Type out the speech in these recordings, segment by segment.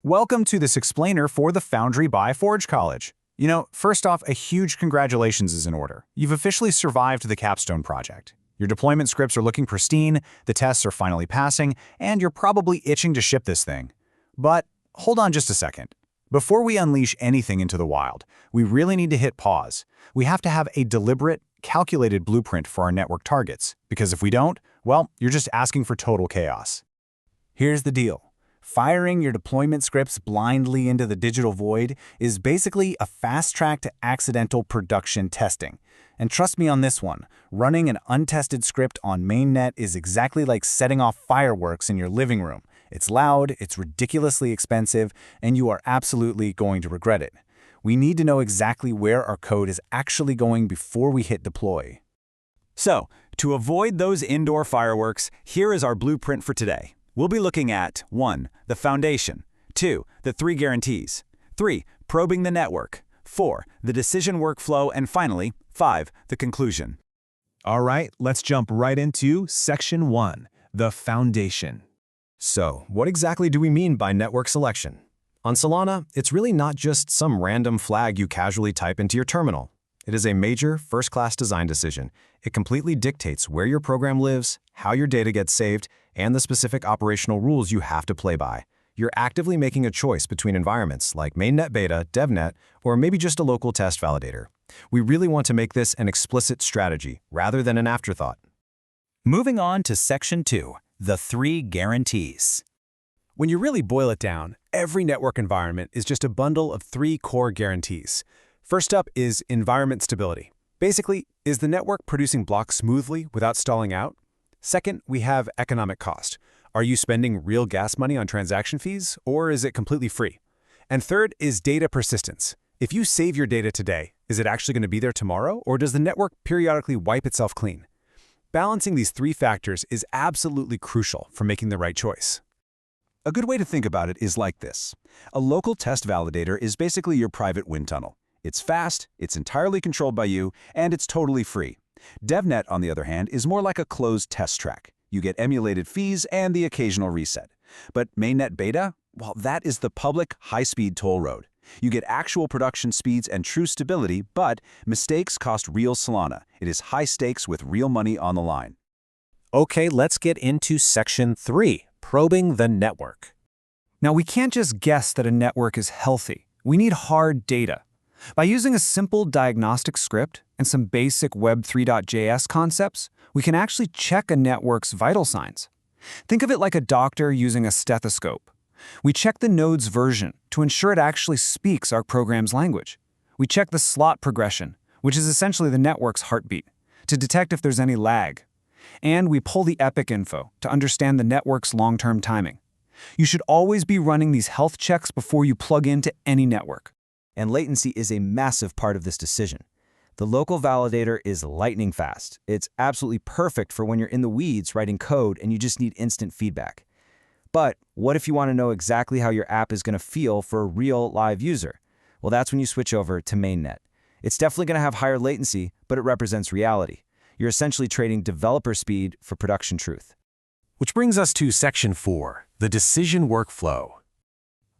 Welcome to this explainer for the Foundry by Forge College. First off, a huge congratulations is in order. You've officially survived the capstone project. Your deployment scripts are looking pristine, the tests are finally passing, and you're probably itching to ship this thing. But hold on just a second. Before we unleash anything into the wild, we really need to hit pause. We have to have a deliberate, calculated blueprint for our network targets, because if we don't, well, you're just asking for total chaos. Here's the deal. Firing your deployment scripts blindly into the digital void is basically a fast track to accidental production testing. And trust me on this one, running an untested script on mainnet is exactly like setting off fireworks in your living room. It's loud, it's ridiculously expensive, and you are absolutely going to regret it. We need to know exactly where our code is actually going before we hit deploy. So, to avoid those indoor fireworks, here is our blueprint for today. We'll be looking at 1. The foundation, 2. The 3 guarantees, 3. Probing the network, 4. The decision workflow, and finally, 5. The conclusion. All right, let's jump right into Section 1, the foundation. So, what exactly do we mean by network selection? On Solana, it's really not just some random flag you casually type into your terminal. It is a major, first-class design decision. It completely dictates where your program lives, how your data gets saved, and the specific operational rules you have to play by. You're actively making a choice between environments like mainnet-beta, devnet, or maybe just a local test validator. We really want to make this an explicit strategy rather than an afterthought. Moving on to Section 2, the 3 guarantees. When you really boil it down, every network environment is just a bundle of 3 core guarantees. First up is environment stability. Basically, is the network producing blocks smoothly without stalling out? Second, we have economic cost. Are you spending real gas money on transaction fees, or is it completely free? And third is data persistence. If you save your data today, is it actually going to be there tomorrow, or does the network periodically wipe itself clean? Balancing these 3 factors is absolutely crucial for making the right choice. A good way to think about it is like this. A local test validator is basically your private wind tunnel. It's fast, it's entirely controlled by you, and it's totally free. Devnet, on the other hand, is more like a closed test track. You get emulated fees and the occasional reset. But mainnet-beta, well, that is the public, high-speed toll road. You get actual production speeds and true stability, but mistakes cost real Solana. It is high stakes with real money on the line. Okay, let's get into Section 3, probing the network. Now, we can't just guess that a network is healthy. We need hard data. By using a simple diagnostic script and some basic Web3.js concepts, we can actually check a network's vital signs. Think of it like a doctor using a stethoscope. We check the node's version to ensure it actually speaks our program's language. We check the slot progression, which is essentially the network's heartbeat, to detect if there's any lag. And we pull the epoch info to understand the network's long-term timing. You should always be running these health checks before you plug into any network. And latency is a massive part of this decision. The local validator is lightning fast. It's absolutely perfect for when you're in the weeds writing code and you just need instant feedback. But what if you want to know exactly how your app is going to feel for a real live user? Well, that's when you switch over to mainnet. It's definitely going to have higher latency, but it represents reality. You're essentially trading developer speed for production truth. Which brings us to Section 4, the decision workflow.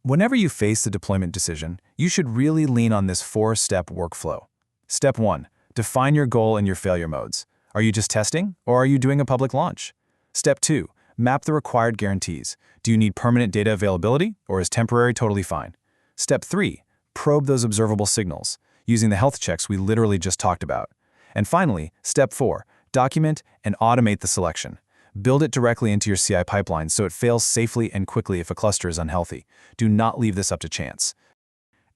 Whenever you face a deployment decision, you should really lean on this 4-step workflow. Step 1, define your goal and your failure modes. Are you just testing, or are you doing a public launch? Step 2, map the required guarantees. Do you need permanent data availability, or is temporary totally fine? Step 3, probe those observable signals, using the health checks we literally just talked about. And finally, Step 4, document and automate the selection. Build it directly into your CI pipeline so it fails safely and quickly if a cluster is unhealthy. Do not leave this up to chance.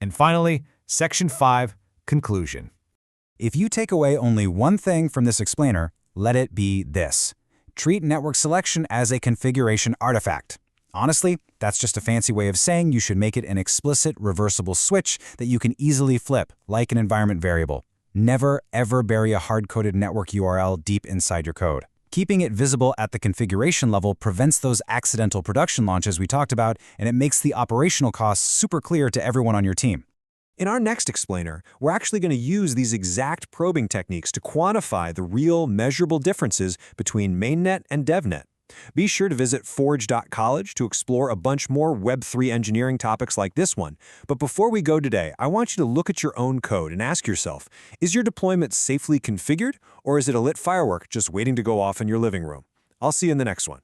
And finally, Section 5, conclusion. If you take away only one thing from this explainer, let it be this. Treat network selection as a configuration artifact. Honestly, that's just a fancy way of saying you should make it an explicit reversible switch that you can easily flip, like an environment variable. Never, ever bury a hard-coded network URL deep inside your code. Keeping it visible at the configuration level prevents those accidental production launches we talked about, and it makes the operational costs super clear to everyone on your team. In our next explainer, we're actually going to use these exact probing techniques to quantify the real measurable differences between mainnet and devnet. Be sure to visit forge.college to explore a bunch more Web3 engineering topics like this one. But before we go today, I want you to look at your own code and ask yourself, is your deployment safely configured, or is it a lit firework just waiting to go off in your living room? I'll see you in the next one.